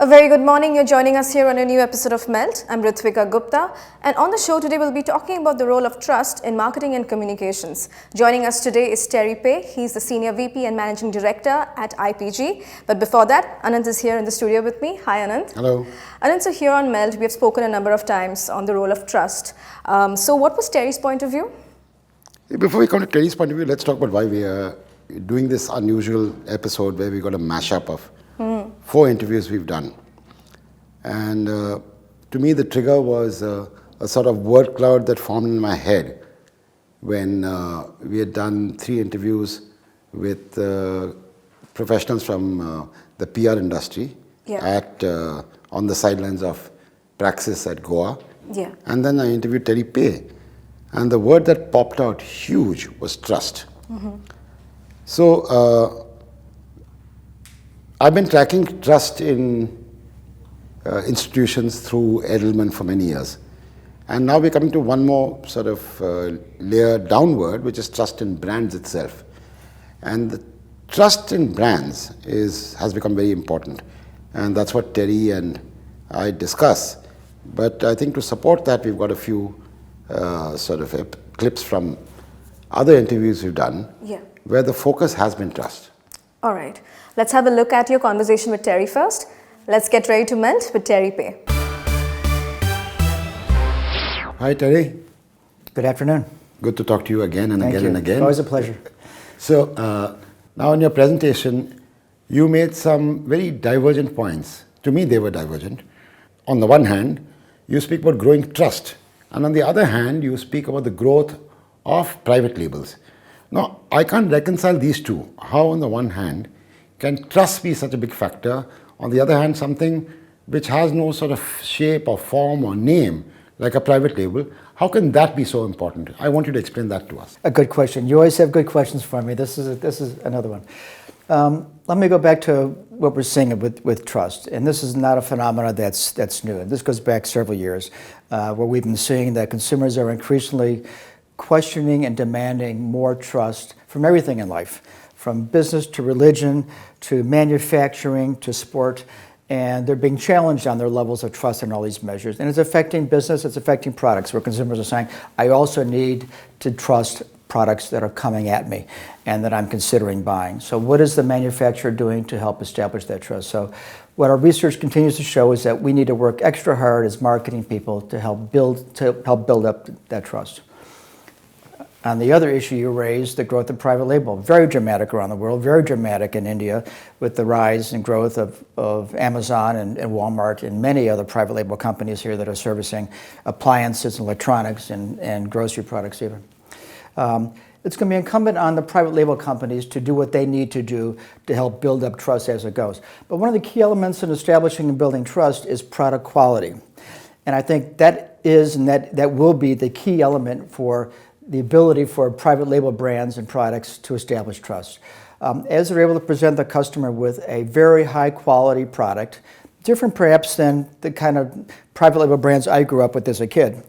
A very good morning. You're joining us here on a new episode of Melt. I'm Ritvika Gupta, and on the show today we'll be talking about the role of trust in marketing and communications. Joining us today is Peigh. He's the Senior VP and Managing Director at IPG. But before that, Anant is here in the studio with me. Hi Anant. Hello. Anant, so here on Melt we have spoken a number of times on the role of trust. So what was Terry's point of view? Before we come to Terry's point of view, let's talk about why we are doing this unusual episode where we got a mashup of 4 interviews we've done. And to me, the trigger was a sort of word cloud that formed in my head when we had done 3 interviews with professionals from the PR industry on the sidelines of Praxis at Goa. Yeah. And then I interviewed Peigh. And the word that popped out huge was trust. So I've been tracking trust in institutions through Edelman for many years. And now we're coming to one more sort of layer downward, which is trust in brands itself. And the trust in brands has become very important. And that's what Terry and I discuss. But I think to support that, we've got a few clips from other interviews we've done where the focus has been trust. All right. Let's have a look at your conversation with Terry first. Let's get ready to melt with Peigh. Hi, Terry. Good afternoon. Good to talk to you again and Thank again you. and again. It's always a pleasure. So now in your presentation, you made some very divergent points. To me, they were divergent. On the one hand, you speak about growing trust. And on the other hand, you speak about the growth of private labels. Now, I can't reconcile these two. How on the one hand can trust be such a big factor? On the other hand, something which has no sort of shape or form or name, like a private label, how can that be so important? I want you to explain that to us. A good question. You always have good questions for me. This is another one. Let me go back to what we're seeing with trust. And this is not a phenomenon that's new. And this goes back several years where we've been seeing that consumers are increasingly questioning and demanding more trust from everything in life, from business to religion to manufacturing to sport. And they're being challenged on their levels of trust in all these measures. And it's affecting business, it's affecting products, where consumers are saying, I also need to trust products that are coming at me and that I'm considering buying. So what is the manufacturer doing to help establish that trust? So what our research continues to show is that we need to work extra hard as marketing people to help build up that trust. On the other issue you raised, the growth of private label, very dramatic around the world, very dramatic in India with the rise and growth of Amazon and Walmart and many other private label companies here that are servicing appliances, electronics, and grocery products even. It's going to be incumbent on the private label companies to do what they need to do to help build up trust as it goes. But one of the key elements in establishing and building trust is product quality. And I think that is and that will be the key element for the ability for private label brands and products to establish trust. As they're able to present the customer with a very high quality product, different perhaps than the kind of private label brands I grew up with as a kid.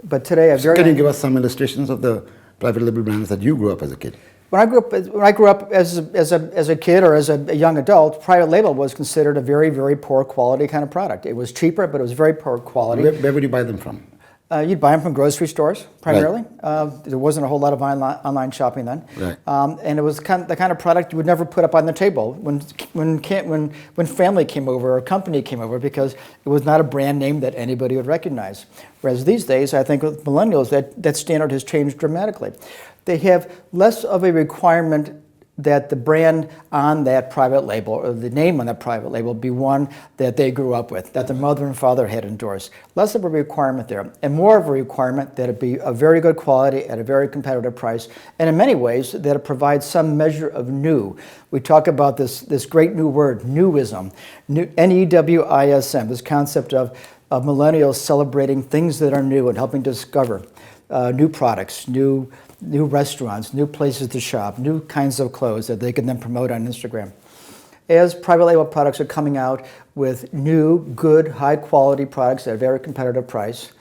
But today, can you give us some illustrations of the private label brands that you grew up as a kid? When I grew up as a kid or as a young adult, private label was considered a very, very poor quality kind of product. It was cheaper, but it was very poor quality. Where would you buy them from? You'd buy them from grocery stores, primarily. Right. There wasn't a whole lot of online shopping then. Right. And it was the kind of product you would never put up on the table when family came over or a company came over, because it was not a brand name that anybody would recognize. Whereas these days, I think with millennials, that standard has changed dramatically. They have less of a requirement that the brand on that private label or the name on that private label be one that they grew up with, that their mother and father had endorsed. Less of a requirement there, and more of a requirement that it be of very good quality at a very competitive price, and in many ways that it provides some measure of new. We talk about this great new word, newism, N-E-W-I-S-M, this concept of millennials celebrating things that are new and helping discover new products, new restaurants, new places to shop, new kinds of clothes that they can then promote on Instagram. As private label products are coming out with new, good, high-quality products at a very competitive price,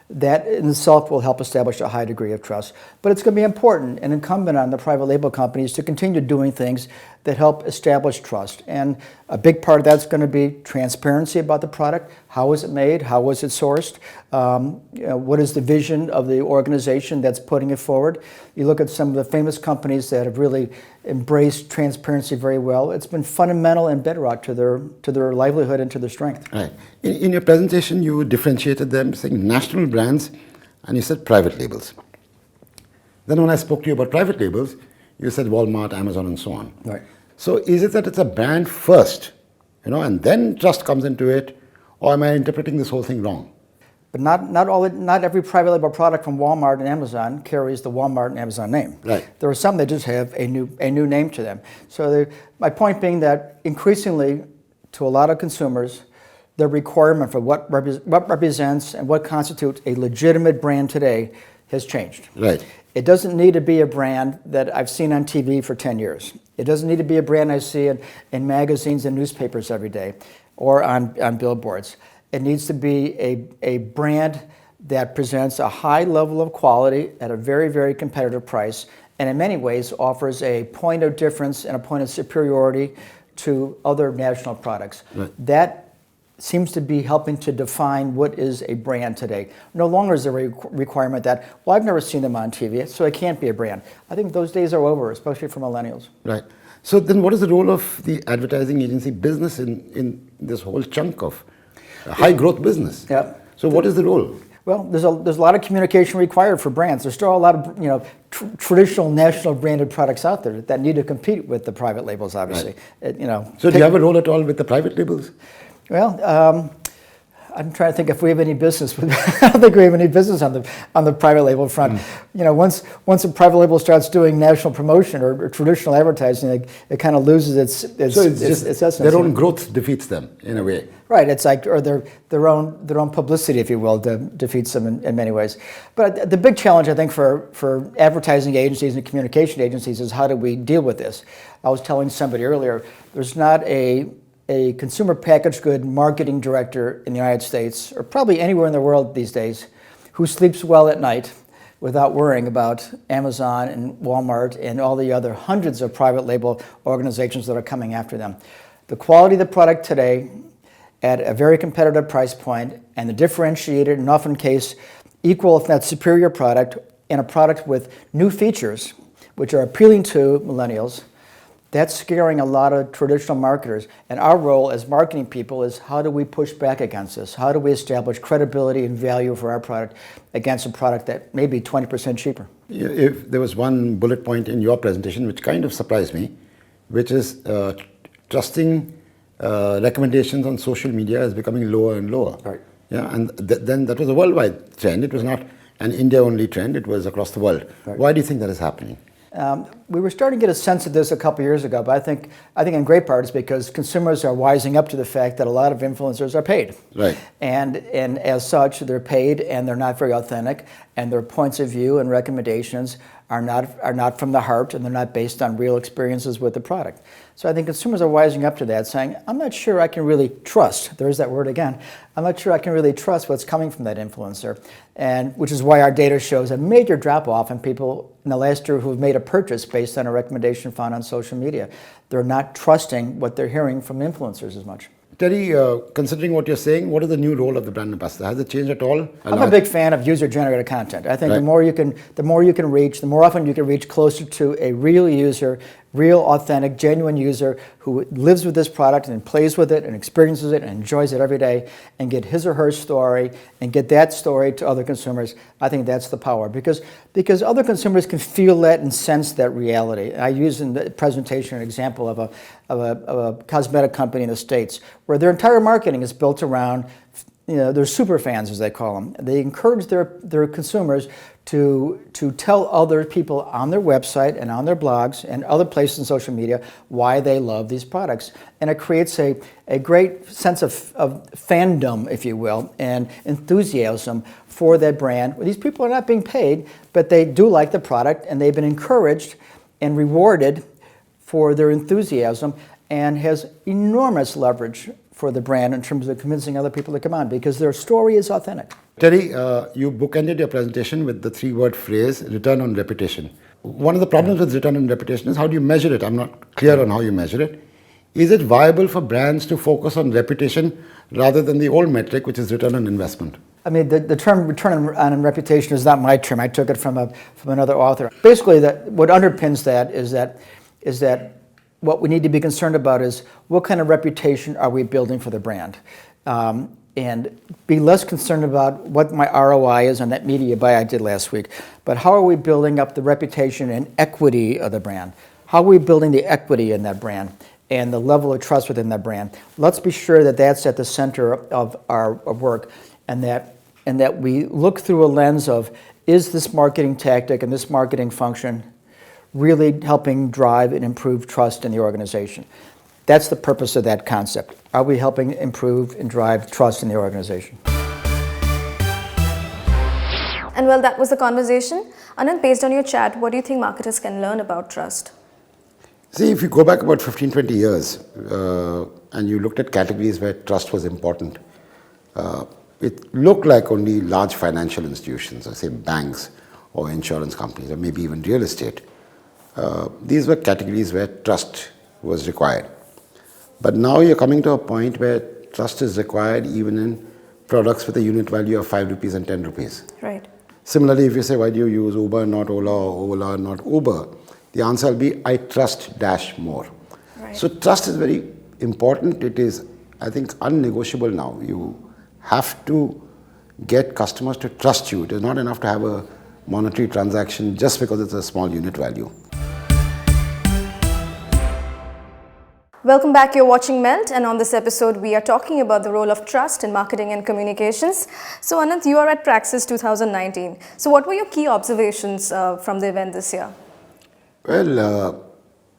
that in itself will help establish a high degree of trust. But it's going to be important and incumbent on the private label companies to continue doing things that help establish trust. And a big part of that's going to be transparency about the product. How was it made? How was it sourced? What is the vision of the organization that's putting it forward? You look at some of the famous companies that have really embraced transparency very well. It's been fundamental and bedrock to their livelihood and to their strength. Right. In your presentation, you differentiated them, saying national brands, and you said private labels. Then when I spoke to you about private labels, you said Walmart, Amazon, and so on. Right. So is it that it's a brand first, and then trust comes into it, or am I interpreting this whole thing wrong? But not every private label product from Walmart and Amazon carries the Walmart and Amazon name. Right. There are some that just have a new name to them. So my point being that increasingly, to a lot of consumers, the requirement for what represents and what constitutes a legitimate brand today has changed. Right. It doesn't need to be a brand that I've seen on TV for 10 years. It doesn't need to be a brand I see in magazines and newspapers every day or on billboards. It needs to be a brand that presents a high level of quality at a very, very competitive price, and in many ways offers a point of difference and a point of superiority to other national products. Right. That seems to be helping to define what is a brand today. No longer is there a requirement that, well, I've never seen them on TV, so it can't be a brand. I think those days are over, especially for millennials. Right. So then what is the role of the advertising agency business in this whole chunk of high growth business? Yeah. So what is the role? Well, there's a lot of communication required for brands. There's still a lot of traditional national branded products out there that need to compete with the private labels, obviously. Right. So do you have a role at all with the private labels? Well, I'm trying to think if we have any business with. I don't think we have any business on the private label front. Once a private label starts doing national promotion or traditional advertising, it kind of loses its essence. Their own growth defeats them in a way. Right. It's like, or their own publicity, if you will, defeats them in many ways. But the big challenge, I think, for advertising agencies and communication agencies is how do we deal with this? I was telling somebody earlier, there's not a consumer packaged good marketing director in the United States, or probably anywhere in the world these days, who sleeps well at night without worrying about Amazon and Walmart and all the other hundreds of private label organizations that are coming after them. The quality of the product today at a very competitive price point and the differentiated and often case equal if not superior product and a product with new features which are appealing to millennials, that's scaring a lot of traditional marketers. And our role as marketing people is how do we push back against this? How do we establish credibility and value for our product against a product that may be 20% cheaper? If there was one bullet point in your presentation which kind of surprised me, which is trusting recommendations on social media is becoming lower and lower. Right. Yeah, and then that was a worldwide trend. It was not an India-only trend. It was across the world. Right. Why do you think that is happening? We were starting to get a sense of this a couple years ago, but I think in great part it's because consumers are wising up to the fact that a lot of influencers are paid. Right. And as such, they're paid and they're not very authentic, and their points of view and recommendations are not from the heart, and they're not based on real experiences with the product. So I think consumers are wising up to that, saying, I'm not sure I can really trust, there's that word again, I'm not sure I can really trust what's coming from that influencer, and which is why our data shows a major drop-off in people in the last year who have made a purchase based on a recommendation found on social media. They're not trusting what they're hearing from influencers as much. Terry, considering what you're saying, what is the new role of the brand ambassador? Has it changed at all? I'm a big fan of user-generated content. I think Right. the more you can reach, the more often you can reach closer to a real user, real, authentic, genuine user who lives with this product and plays with it and experiences it and enjoys it every day, and get his or her story and get that story to other consumers. I think that's the power because other consumers can feel that and sense that reality. I use in the presentation an example of a cosmetic company in the States where their entire marketing is built around, they're super fans, as they call them. They encourage their consumers to tell other people on their website and on their blogs and other places in social media why they love these products. And it creates a great sense of fandom, if you will, and enthusiasm for that brand. These people are not being paid, but they do like the product, and they've been encouraged and rewarded for their enthusiasm, and has enormous leverage for the brand in terms of convincing other people to come on because their story is authentic. Terry, you bookended your presentation with the three-word phrase, return on reputation. one of the problems with return on reputation is how do you measure it? I'm not clear on how you measure it. Is it viable for brands to focus on reputation rather than the old metric, which is return on investment? I mean, the term return on reputation is not my term. I took it from another author. Basically, what underpins that is that what we need to be concerned about is what kind of reputation are we building for the brand, and be less concerned about what my ROI is on that media buy I did last week, but how are we building up the reputation and equity of the brand? How are we building the equity in that brand and the level of trust within that brand? Let's be sure that that's at the center of our work, and that we look through a lens of, is this marketing tactic and this marketing function really helping drive and improve trust in the organization? That's the purpose of that concept. Are we helping improve and drive trust in the organization? And well, that was the conversation. Anand, based on your chat, what do you think marketers can learn about trust? See, if you go back about 15, 20 years and you looked at categories where trust was important, it looked like only large financial institutions, or say banks or insurance companies, or maybe even real estate. These were categories where trust was required. But now you're coming to a point where trust is required even in products with a unit value of 5 rupees and 10 rupees. Right. Similarly, if you say, why do you use Uber, not Ola, or Ola, not Uber? The answer will be, I trust dash more. Right. So trust is very important. It is, I think, unnegotiable now. You have to get customers to trust you. It is not enough to have a monetary transaction just because it's a small unit value. Welcome back, you're watching Melt, and on this episode we are talking about the role of trust in marketing and communications. So Anand, you are at Praxis 2019. So what were your key observations from the event this year? Well,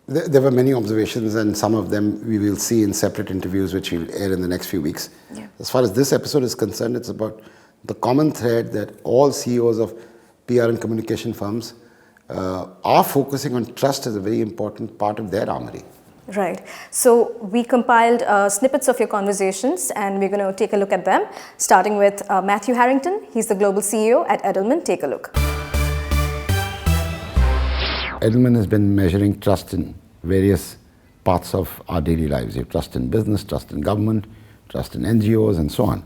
there were many observations, and some of them we will see in separate interviews which will air in the next few weeks. Yeah. As far as this episode is concerned, it's about the common thread that all CEOs of PR and communication firms are focusing on trust as a very important part of their armory. Right. So we compiled snippets of your conversations and we're going to take a look at them, starting with Matthew Harrington. He's the global CEO at Edelman. Take a look. Edelman has been measuring trust in various parts of our daily lives. You have trust in business, trust in government, trust in NGOs, and so on.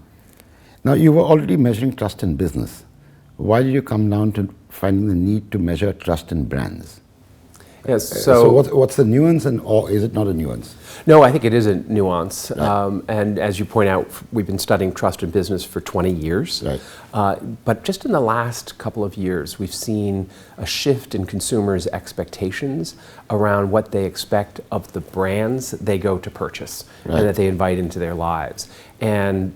Now, you were already measuring trust in business. Why did you come down to finding the need to measure trust in brands? Yes. So what's the nuance, or is it not a nuance? No, I think it is a nuance. Right. And as you point out, we've been studying trust in business for 20 years. Right. But just in the last couple of years, we've seen a shift in consumers' expectations around what they expect of the brands they go to purchase, right, and that they invite into their lives. And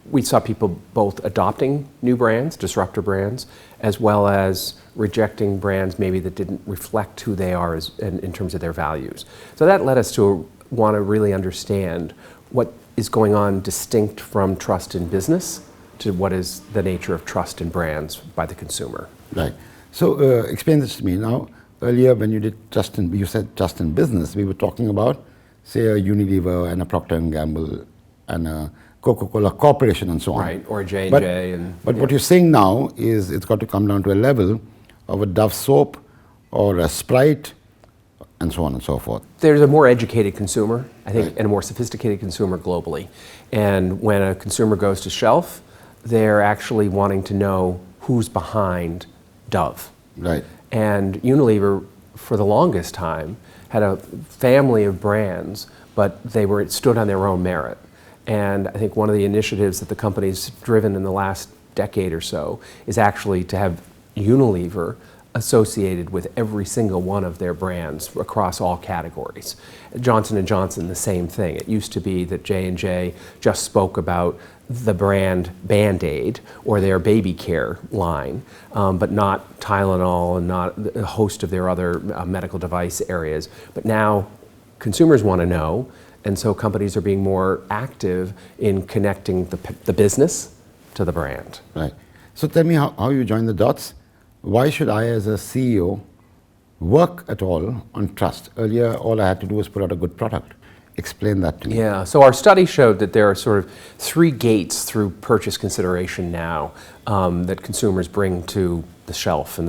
we saw people both adopting new brands, disruptor brands, as well as rejecting brands maybe that didn't reflect who they are in terms of their values. So that led us to want to really understand what is going on distinct from trust in business to what is the nature of trust in brands by the consumer. Right. So explain this to me. Now, earlier when you said trust in business, we were talking about, say, a Unilever and a Procter & Gamble and a Coca-Cola Corporation and so on. Right, or J&J. But what you're saying now is it's got to come down to a level of a Dove soap or a Sprite and so on and so forth. There's a more educated consumer, I think, right, and a more sophisticated consumer globally. And when a consumer goes to shelf, they're actually wanting to know who's behind Dove. Right. And Unilever, for the longest time, had a family of brands, but they stood on their own merit. And I think one of the initiatives that the company's driven in the last decade or so is actually to have Unilever associated with every single one of their brands across all categories. Johnson & Johnson, the same thing. It used to be that J&J just spoke about the brand Band-Aid or their baby care line, but not Tylenol and not a host of their other medical device areas. But now consumers want to know, and so companies are being more active in connecting the business to the brand. Right. So tell me how you join the dots. Why should I, as a CEO, work at all on trust? Earlier, all I had to do was put out a good product. explain that to me. Yeah, so our study showed that there are sort of three gates through purchase consideration now that consumers bring to the shelf in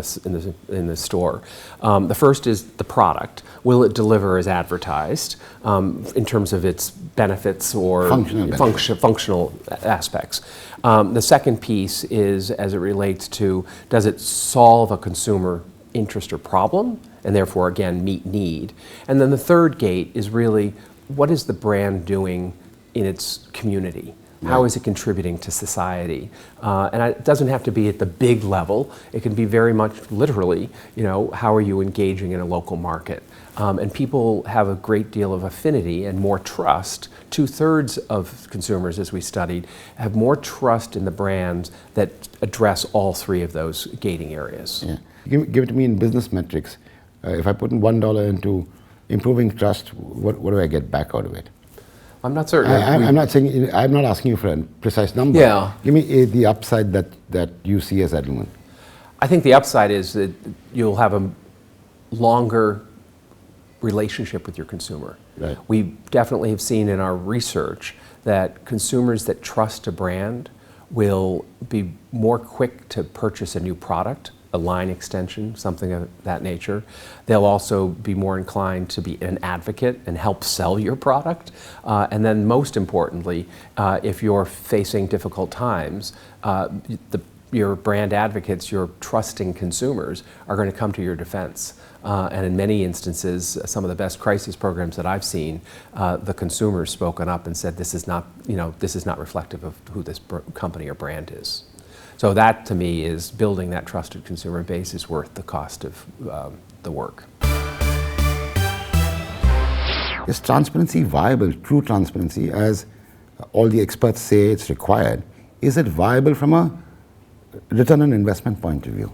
the store. The first is the product. Will it deliver as advertised in terms of its benefits or functional aspects? The second piece is as it relates to, does it solve a consumer interest or problem, and therefore, again, meet need? And then the third gate is really, what is the brand doing in its community? How is it contributing to society? And it doesn't have to be at the big level. It can be very much literally, how are you engaging in a local market? And people have a great deal of affinity and more trust. 2/3 of consumers, as we studied, have more trust in the brands that address all three of those gating areas. Yeah. Give it to me in business metrics. If I put in $1 into improving trust, what do I get back out of it? I'm not certain. I'm not asking you for a precise number. Yeah. Give me the upside that you see as Edelman. I think the upside is that you'll have a longer relationship with your consumer. Right. We definitely have seen in our research that consumers that trust a brand will be more quick to purchase a new product, a line extension, something of that nature. They'll also be more inclined to be an advocate and help sell your product. And then most importantly, if you're facing difficult times, your brand advocates, your trusting consumers are going to come to your defense. And in many instances, some of the best crisis programs that I've seen, the consumers spoken up and said, this is not reflective of who this company or brand is. So that, to me, is building that trusted consumer base is worth the cost of the work. Is transparency viable, true transparency, as all the experts say it's required? Is it viable from a return on investment point of view?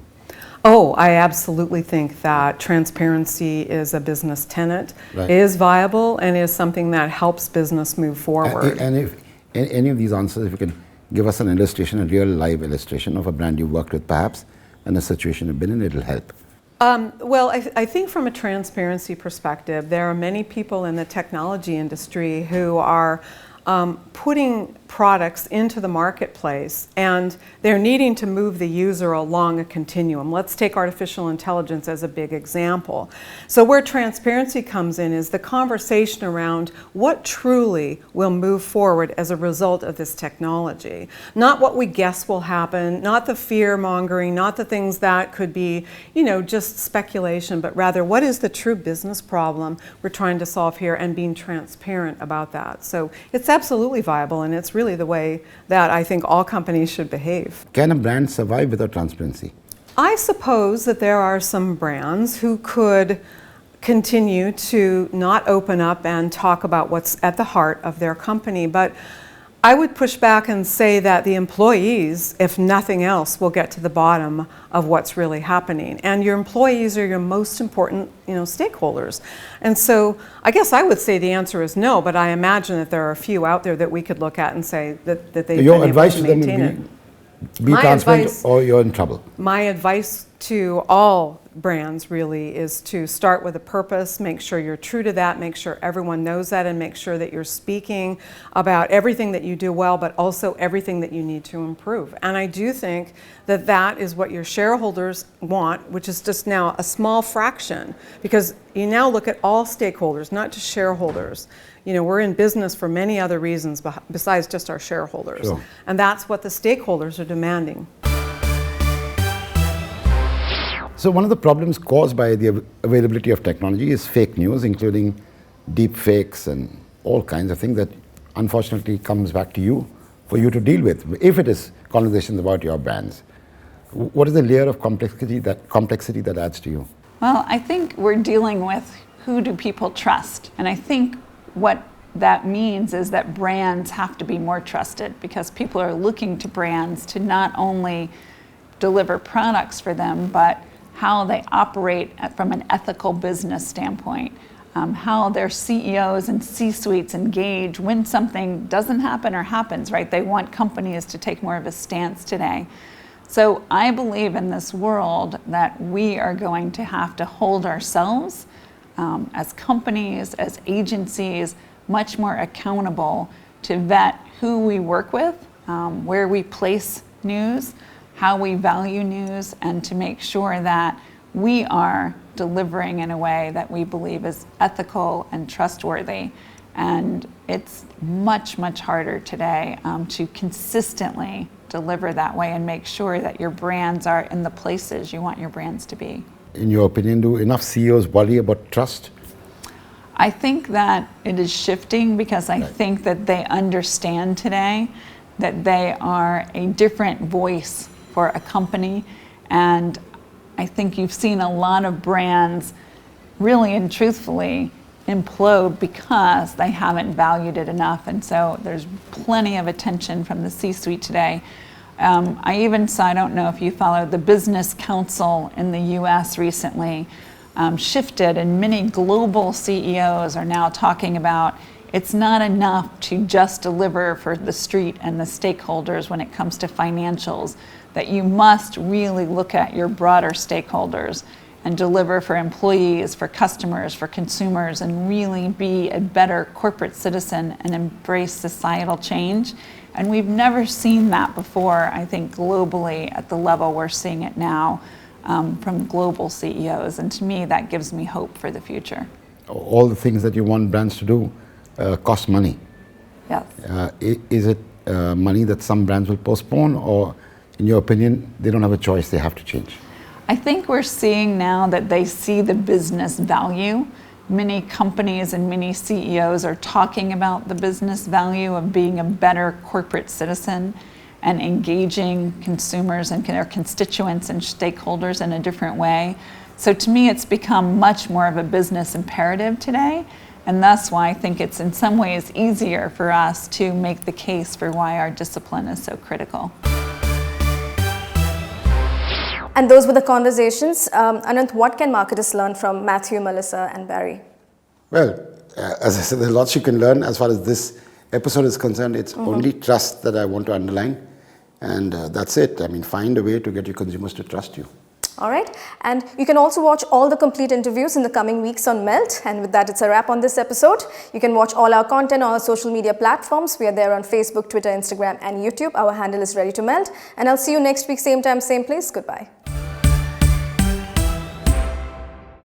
Oh, I absolutely think that transparency is a business tenet, Right. is viable, and is something that helps business move forward. And if any of these answers, if you can give us an illustration, a real live illustration of a brand you worked with perhaps, and a situation you've been in, it'll help. Well, I think from a transparency perspective, there are many people in the technology industry who are putting products into the marketplace, and they're needing to move the user along a continuum. Let's take artificial intelligence as a big example. So where transparency comes in is the conversation around what truly will move forward as a result of this technology. Not what we guess will happen, not the fear mongering, not the things that could be, just speculation, but rather what is the true business problem we're trying to solve here, and being transparent about that. So it's absolutely viable, and it's really the way that I think all companies should behave. Can a brand survive without transparency? I suppose that there are some brands who could continue to not open up and talk about what's at the heart of their company, but I would push back and say that the employees, if nothing else, will get to the bottom of what's really happening. And your employees are your most important, stakeholders. And so I guess I would say the answer is no, but I imagine that there are a few out there that we could look at and say that they've been able to maintain it. Be transparent or you're in trouble. My advice to all brands really is to start with a purpose, make sure you're true to that, make sure everyone knows that, and make sure that you're speaking about everything that you do well, but also everything that you need to improve. And I do think that that is what your shareholders want, which is just now a small fraction, because you now look at all stakeholders, not just shareholders. We're in business for many other reasons besides just our shareholders. Sure. And that's what the stakeholders are demanding. So one of the problems caused by the availability of technology is fake news, including deep fakes and all kinds of things that unfortunately comes back to you for you to deal with, if it is conversations about your brands. What is the layer of complexity that adds to you? Well, I think we're dealing with who do people trust? And I think what that means is that brands have to be more trusted, because people are looking to brands to not only deliver products for them, but how they operate from an ethical business standpoint, how their CEOs and C-suites engage when something doesn't happen or happens, right? They want companies to take more of a stance today. So I believe in this world that we are going to have to hold ourselves as companies, as agencies, much more accountable to vet who we work with, where we place news, how we value news, and to make sure that we are delivering in a way that we believe is ethical and trustworthy. And it's much, much harder today to consistently deliver that way and make sure that your brands are in the places you want your brands to be. In your opinion, do enough CEOs worry about trust? I think that it is shifting because I think that they understand today that they are a different voice for a company, and I think you've seen a lot of brands really and truthfully implode because they haven't valued it enough, and so there's plenty of attention from the C-suite today. I even saw, I don't know if you followed, the Business Council in the US recently shifted, and many global CEOs are now talking about it's not enough to just deliver for the street and the stakeholders when it comes to financials, that you must really look at your broader stakeholders and deliver for employees, for customers, for consumers, and really be a better corporate citizen and embrace societal change. And we've never seen that before, I think, globally at the level we're seeing it now from global CEOs. And to me, that gives me hope for the future. All the things that you want brands to do cost money. Yes. Is it money that some brands will postpone, or in your opinion, they don't have a choice, they have to change? I think we're seeing now that they see the business value. Many companies and many CEOs are talking about the business value of being a better corporate citizen and engaging consumers and their constituents and stakeholders in a different way. So to me, it's become much more of a business imperative today, and that's why I think it's in some ways easier for us to make the case for why our discipline is so critical. And those were the conversations. Anant, what can marketers learn from Matthew, Melissa, and Barri? Well, as I said, there's lots you can learn. As far as this episode is concerned, it's only trust that I want to underline. And that's it. I mean, find a way to get your consumers to trust you. All right. And you can also watch all the complete interviews in the coming weeks on Melt. And with that, it's a wrap on this episode. You can watch all our content on our social media platforms. We are there on Facebook, Twitter, Instagram, and YouTube. Our handle is Ready to Melt. And I'll see you next week, same time, same place. Goodbye.